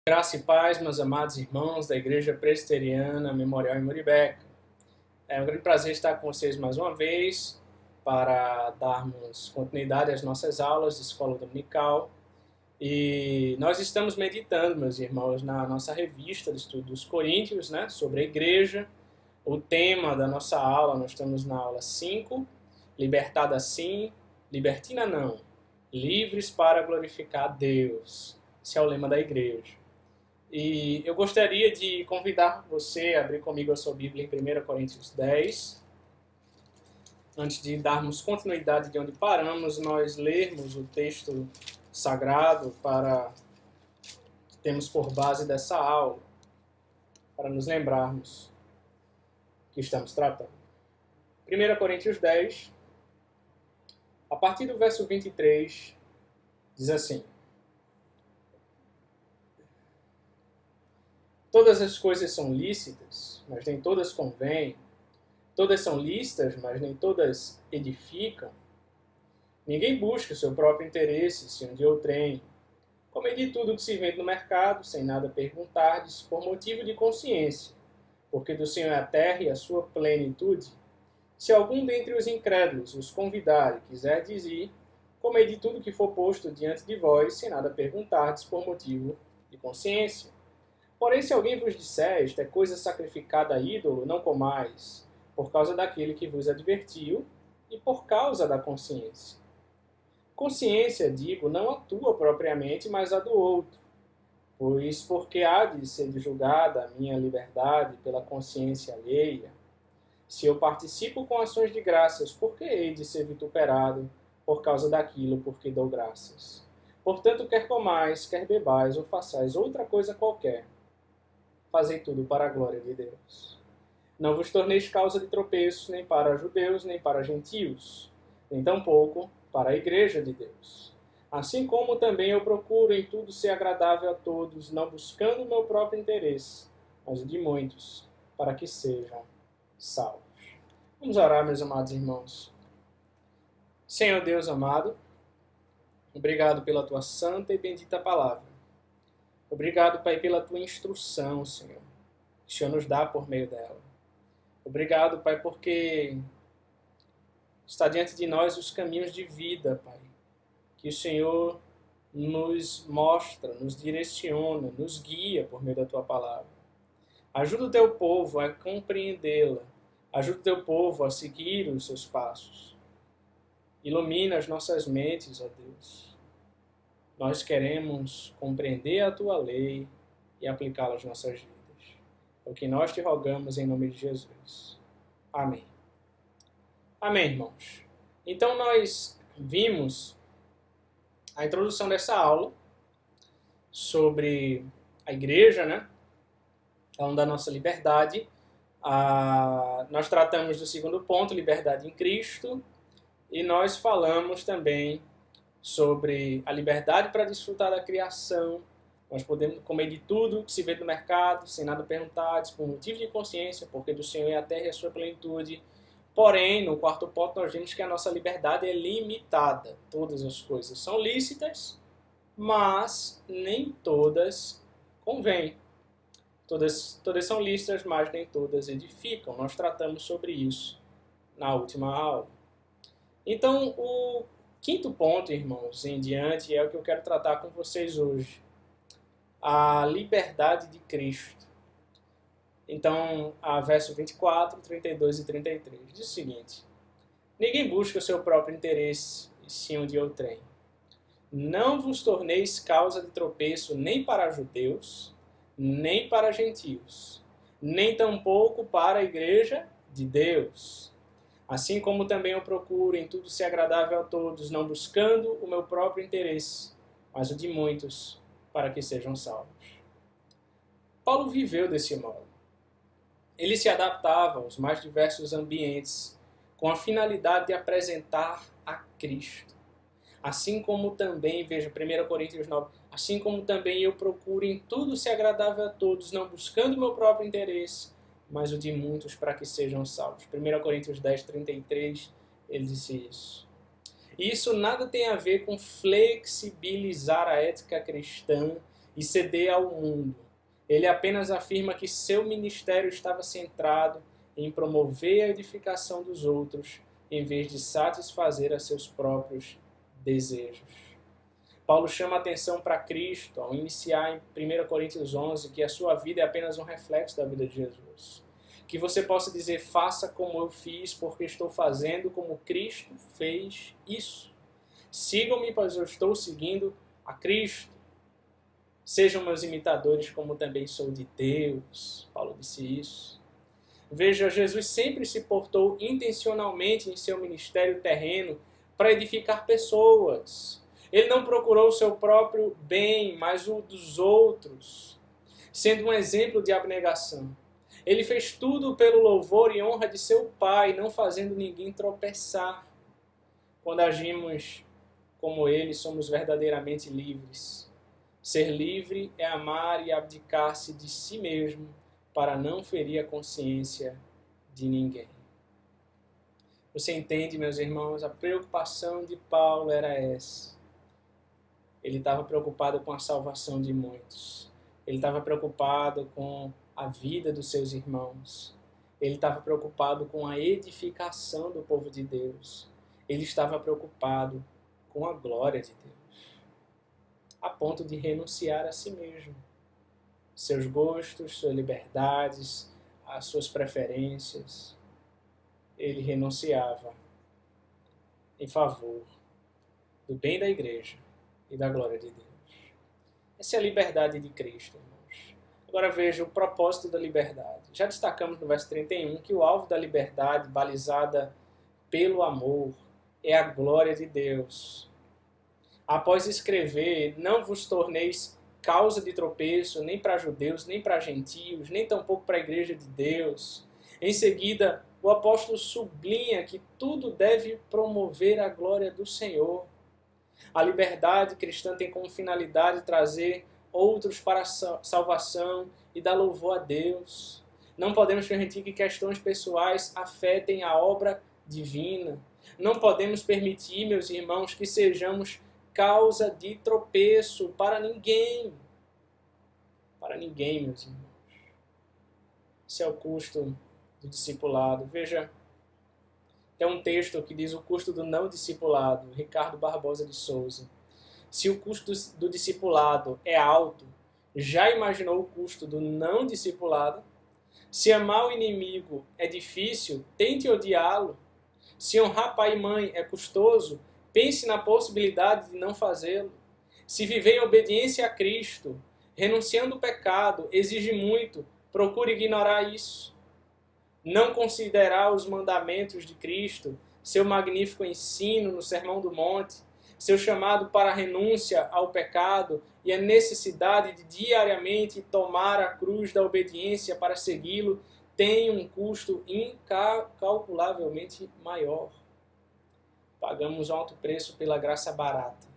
Graça e paz, meus amados irmãos da Igreja Presbiteriana Memorial em Muribeca. É um grande prazer estar com vocês mais uma vez para darmos continuidade às nossas aulas de escola dominical. E nós estamos meditando, meus irmãos, na nossa revista de estudo dos Coríntios, né, sobre a igreja. O tema da nossa aula, nós estamos na aula 5, libertada sim, libertina não, livres para glorificar Deus. Esse é o lema da igreja. E eu gostaria de convidar você a abrir comigo a sua Bíblia em 1 Coríntios 10. Antes de darmos continuidade de onde paramos, nós lermos o texto sagrado para que temos por base dessa aula, para nos lembrarmos que estamos tratando. 1 Coríntios 10, a partir do verso 23, diz assim: Todas as coisas são lícitas, mas nem todas convêm. Todas são lícitas, mas nem todas edificam. Ninguém busca o seu próprio interesse, se um dia outrem. Comedi tudo o que se vende no mercado, sem nada perguntardes, por motivo de consciência, porque do Senhor é a terra e a sua plenitude. Se algum dentre os incrédulos os convidar e quiser dizer, comedi tudo que for posto diante de vós, sem nada perguntardes, por motivo de consciência. Porém, se alguém vos disser, esta é coisa sacrificada a ídolo, não comais, por causa daquele que vos advertiu e por causa da consciência. Consciência, digo, não a tua propriamente, mas a do outro. Pois porque há de ser julgada a minha liberdade pela consciência alheia? Se eu participo com ações de graças, por que hei de ser vituperado por causa daquilo por que dou graças? Portanto, quer comais, quer bebais ou façais outra coisa qualquer, fazei tudo para a glória de Deus. Não vos torneis causa de tropeço, nem para judeus, nem para gentios, nem tampouco para a igreja de Deus. Assim como também eu procuro em tudo ser agradável a todos, não buscando o meu próprio interesse, mas o de muitos, para que sejam salvos. Vamos orar, meus amados irmãos. Senhor Deus amado, obrigado pela tua santa e bendita palavra. Obrigado, Pai, pela tua instrução, Senhor, que o Senhor nos dá por meio dela. Obrigado, Pai, porque está diante de nós os caminhos de vida, Pai, que o Senhor nos mostra, nos direciona, nos guia por meio da tua palavra. Ajuda o teu povo a compreendê-la. Ajuda o teu povo a seguir os seus passos. Ilumina as nossas mentes, ó Deus. Nós queremos compreender a tua lei e aplicá-la às nossas vidas. É o que nós te rogamos em nome de Jesus. Amém. Amém, irmãos. Então nós vimos a introdução dessa aula sobre a igreja, né? Falando da nossa liberdade. Nós tratamos do segundo ponto, liberdade em Cristo, e nós falamos também sobre a liberdade para desfrutar da criação. Nós podemos comer de tudo que se vê no mercado, sem nada perguntar, por motivo de consciência, porque do Senhor é a terra e a sua plenitude. Porém, no quarto ponto, nós vimos que a nossa liberdade é limitada. Todas as coisas são lícitas, mas nem todas convêm. Todas são lícitas, mas nem todas edificam. Nós tratamos sobre isso na última aula. Então, o quinto ponto, irmãos, em diante, é o que eu quero tratar com vocês hoje. A liberdade de Cristo. Então, verso 24, 32 e 33 diz o seguinte: Ninguém busca o seu próprio interesse, e sim o de outrem. Não vos torneis causa de tropeço nem para judeus, nem para gentios, nem tampouco para a igreja de Deus. Assim como também eu procuro em tudo ser agradável a todos, não buscando o meu próprio interesse, mas o de muitos, para que sejam salvos. Paulo viveu desse modo. Ele se adaptava aos mais diversos ambientes, com a finalidade de apresentar a Cristo. Assim como também, veja 1 Coríntios 9, assim como também eu procuro em tudo ser agradável a todos, não buscando o meu próprio interesse, mas o de muitos para que sejam salvos. 1 Coríntios 10, 33, ele disse isso. E isso nada tem a ver com flexibilizar a ética cristã e ceder ao mundo. Ele apenas afirma que seu ministério estava centrado em promover a edificação dos outros, em vez de satisfazer a seus próprios desejos. Paulo chama a atenção para Cristo ao iniciar em 1 Coríntios 11 que a sua vida é apenas um reflexo da vida de Jesus. Que você possa dizer, faça como eu fiz, porque estou fazendo como Cristo fez isso. Sigam-me, pois eu estou seguindo a Cristo. Sejam meus imitadores, como também sou de Deus. Paulo disse isso. Veja, Jesus sempre se portou intencionalmente em seu ministério terreno para edificar pessoas. Ele não procurou o seu próprio bem, mas o dos outros, sendo um exemplo de abnegação. Ele fez tudo pelo louvor e honra de seu Pai, não fazendo ninguém tropeçar. Quando agimos como ele, somos verdadeiramente livres. Ser livre é amar e abdicar-se de si mesmo para não ferir a consciência de ninguém. Você entende, meus irmãos, a preocupação de Paulo era essa. Ele estava preocupado com a salvação de muitos. Ele estava preocupado com a vida dos seus irmãos. Ele estava preocupado com a edificação do povo de Deus. Ele estava preocupado com a glória de Deus, a ponto de renunciar a si mesmo. Seus gostos, suas liberdades, as suas preferências. Ele renunciava em favor do bem da igreja e da glória de Deus. Essa é a liberdade de Cristo, irmãos. Agora veja o propósito da liberdade. Já destacamos no verso 31 que o alvo da liberdade, balizada pelo amor, é a glória de Deus. Após escrever, não vos torneis causa de tropeço, nem para judeus, nem para gentios, nem tampouco para a igreja de Deus. Em seguida, o apóstolo sublinha que tudo deve promover a glória do Senhor. A liberdade cristã tem como finalidade trazer outros para a salvação e dar louvor a Deus. Não podemos permitir que questões pessoais afetem a obra divina. Não podemos permitir, meus irmãos, que sejamos causa de tropeço para ninguém. Para ninguém, meus irmãos. Esse é o custo do discipulado. Veja, tem um texto que diz o custo do não discipulado, Ricardo Barbosa de Souza. Se o custo do discipulado é alto, já imaginou o custo do não discipulado? Se amar o inimigo é difícil, tente odiá-lo. Se honrar pai e mãe é custoso, pense na possibilidade de não fazê-lo. Se viver em obediência a Cristo, renunciando o pecado, exige muito, procure ignorar isso. Não considerar os mandamentos de Cristo, seu magnífico ensino no Sermão do Monte, seu chamado para a renúncia ao pecado e a necessidade de diariamente tomar a cruz da obediência para segui-lo, tem um custo incalculavelmente maior. Pagamos alto preço pela graça barata.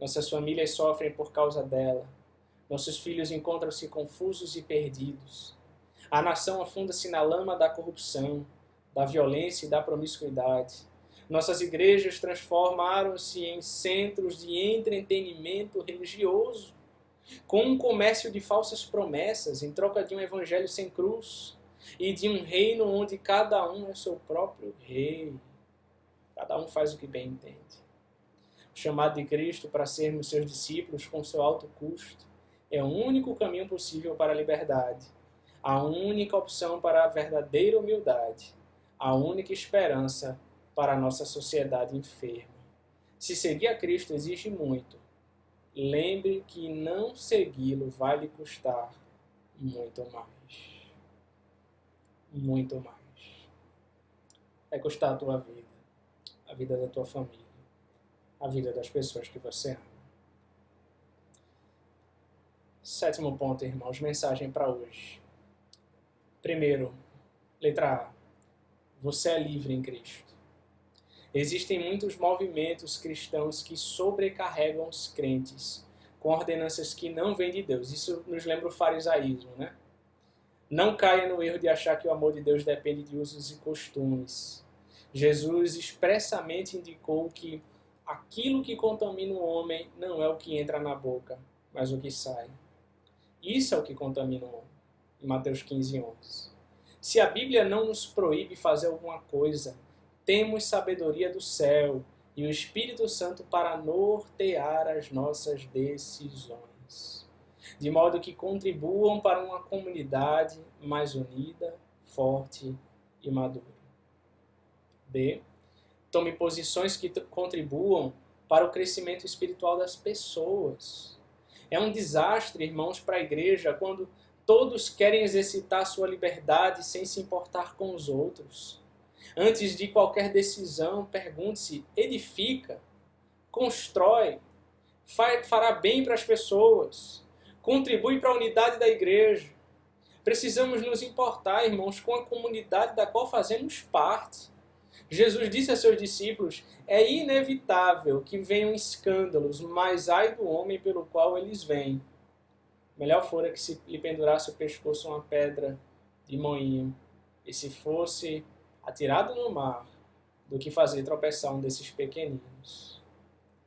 Nossas famílias sofrem por causa dela. Nossos filhos encontram-se confusos e perdidos. A nação afunda-se na lama da corrupção, da violência e da promiscuidade. Nossas igrejas transformaram-se em centros de entretenimento religioso, com um comércio de falsas promessas em troca de um evangelho sem cruz e de um reino onde cada um é seu próprio rei. Cada um faz o que bem entende. O chamado de Cristo para sermos seus discípulos com seu alto custo é o único caminho possível para a liberdade, a única opção para a verdadeira humildade, a única esperança para a nossa sociedade enferma. Se seguir a Cristo exige muito, lembre que não segui-lo vai lhe custar muito mais. Muito mais. Vai custar a tua vida, a vida da tua família, a vida das pessoas que você ama. Sétimo ponto, irmãos, mensagem para hoje. Primeiro, letra A. Você é livre em Cristo. Existem muitos movimentos cristãos que sobrecarregam os crentes com ordenanças que não vêm de Deus. Isso nos lembra o farisaísmo, né? Não caia no erro de achar que o amor de Deus depende de usos e costumes. Jesus expressamente indicou que aquilo que contamina o homem não é o que entra na boca, mas o que sai. Isso é o que contamina o homem, em Mateus 15:11. Se a Bíblia não nos proíbe fazer alguma coisa, temos sabedoria do céu e o Espírito Santo para nortear as nossas decisões, de modo que contribuam para uma comunidade mais unida, forte e madura. B. Tome posições que contribuam para o crescimento espiritual das pessoas. É um desastre, irmãos, para a igreja quando todos querem exercitar sua liberdade sem se importar com os outros. Antes de qualquer decisão, pergunte-se: edifica, constrói, fará bem para as pessoas, contribui para a unidade da igreja. Precisamos nos importar, irmãos, com a comunidade da qual fazemos parte. Jesus disse a seus discípulos: é inevitável que venham escândalos, mas ai do homem pelo qual eles vêm. Melhor fora que se lhe pendurasse o pescoço uma pedra de moinho, e se fosse atirado no mar, do que fazer tropeçar um desses pequeninos.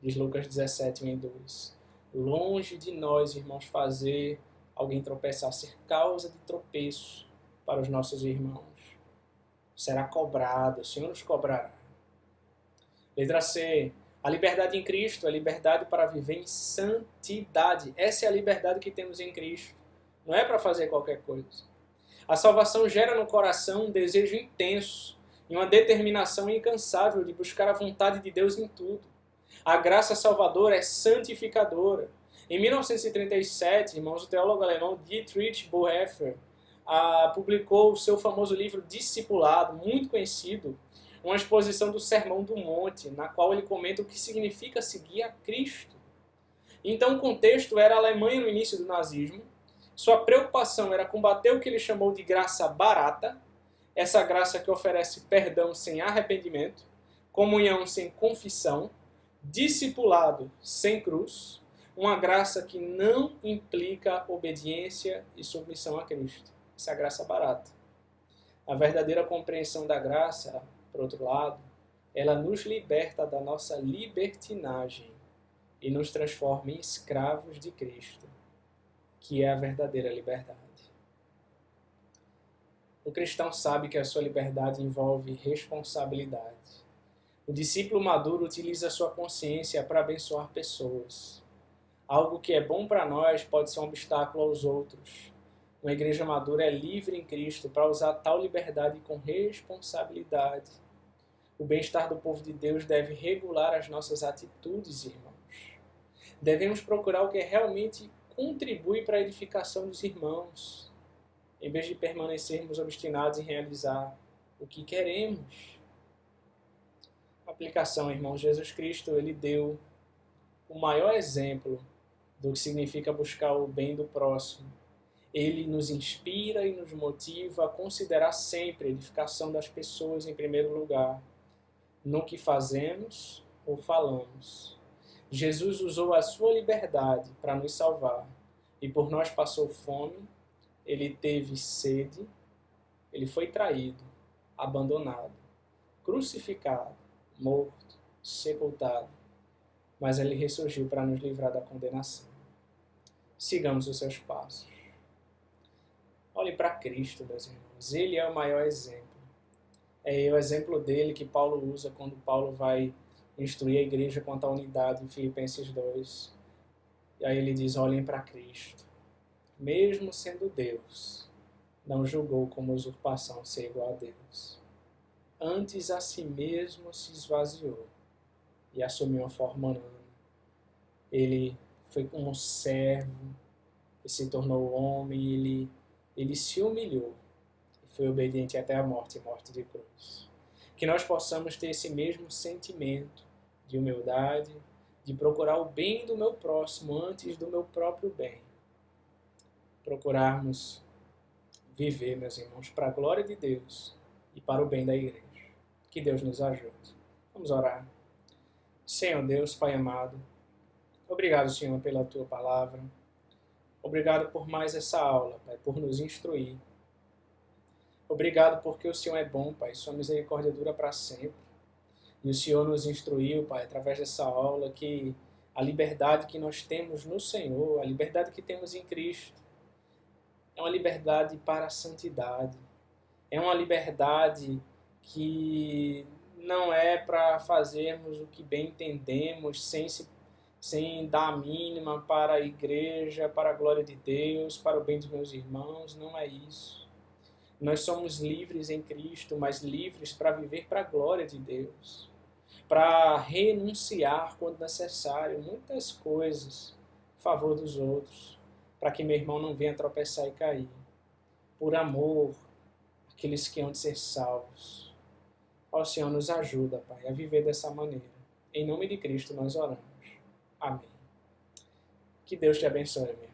Diz Lucas 17:1-2. Longe de nós, irmãos, fazer alguém tropeçar, ser causa de tropeço para os nossos irmãos. Será cobrado, o Senhor nos cobrará. Letra C. A liberdade em Cristo é liberdade para viver em santidade. Essa é a liberdade que temos em Cristo. Não é para fazer qualquer coisa. A salvação gera no coração um desejo intenso e uma determinação incansável de buscar a vontade de Deus em tudo. A graça salvadora é santificadora. Em 1937, irmãos, o teólogo alemão Dietrich Bonhoeffer publicou o seu famoso livro Discipulado, muito conhecido, uma exposição do Sermão do Monte, na qual ele comenta o que significa seguir a Cristo. Então o contexto era a Alemanha no início do nazismo. Sua preocupação era combater o que ele chamou de graça barata, essa graça que oferece perdão sem arrependimento, comunhão sem confissão, discipulado sem cruz, uma graça que não implica obediência e submissão a Cristo. Essa é a graça barata. A verdadeira compreensão da graça, por outro lado, ela nos liberta da nossa libertinagem e nos transforma em escravos de Cristo, que é a verdadeira liberdade. O cristão sabe que a sua liberdade envolve responsabilidade. O discípulo maduro utiliza a sua consciência para abençoar pessoas. Algo que é bom para nós pode ser um obstáculo aos outros. Uma igreja madura é livre em Cristo para usar tal liberdade com responsabilidade. O bem-estar do povo de Deus deve regular as nossas atitudes, irmãos. Devemos procurar o que realmente contribui para a edificação dos irmãos, em vez de permanecermos obstinados em realizar o que queremos. Aplicação, irmãos. Jesus Cristo, ele deu o maior exemplo do que significa buscar o bem do próximo. Ele nos inspira e nos motiva a considerar sempre a edificação das pessoas em primeiro lugar, no que fazemos ou falamos. Jesus usou a sua liberdade para nos salvar e por nós passou fome, ele teve sede, ele foi traído, abandonado, crucificado, morto, sepultado, mas ele ressurgiu para nos livrar da condenação. Sigamos os seus passos. Olhe para Cristo, meus irmãos. Ele é o maior exemplo. É o exemplo dele que Paulo usa quando Paulo vai instruir a igreja quanto à unidade em Filipenses 2. E aí ele diz: olhem para Cristo. Mesmo sendo Deus, não julgou como usurpação ser igual a Deus. Antes a si mesmo se esvaziou e assumiu uma forma humana. Ele foi como um servo e se tornou homem. Ele se humilhou e foi obediente até a morte de cruz. Que nós possamos ter esse mesmo sentimento de humildade, de procurar o bem do meu próximo antes do meu próprio bem. Procurarmos viver, meus irmãos, para a glória de Deus e para o bem da igreja. Que Deus nos ajude. Vamos orar. Senhor Deus, Pai amado, obrigado, Senhor, pela Tua palavra. Obrigado por mais essa aula, Pai, por nos instruir. Obrigado porque o Senhor é bom, Pai, Sua misericórdia dura para sempre. E o Senhor nos instruiu, Pai, através dessa aula, que a liberdade que nós temos no Senhor, a liberdade que temos em Cristo, é uma liberdade para a santidade. É uma liberdade que não é para fazermos o que bem entendemos, sem dar a mínima para a igreja, para a glória de Deus, para o bem dos meus irmãos. Não é isso. Nós somos livres em Cristo, mas livres para viver para a glória de Deus, para renunciar quando necessário muitas coisas em favor dos outros, para que meu irmão não venha tropeçar e cair. Por amor, aqueles que hão de ser salvos. Ó Senhor, nos ajuda, Pai, a viver dessa maneira. Em nome de Cristo nós oramos. Amém. Que Deus te abençoe, meu irmão.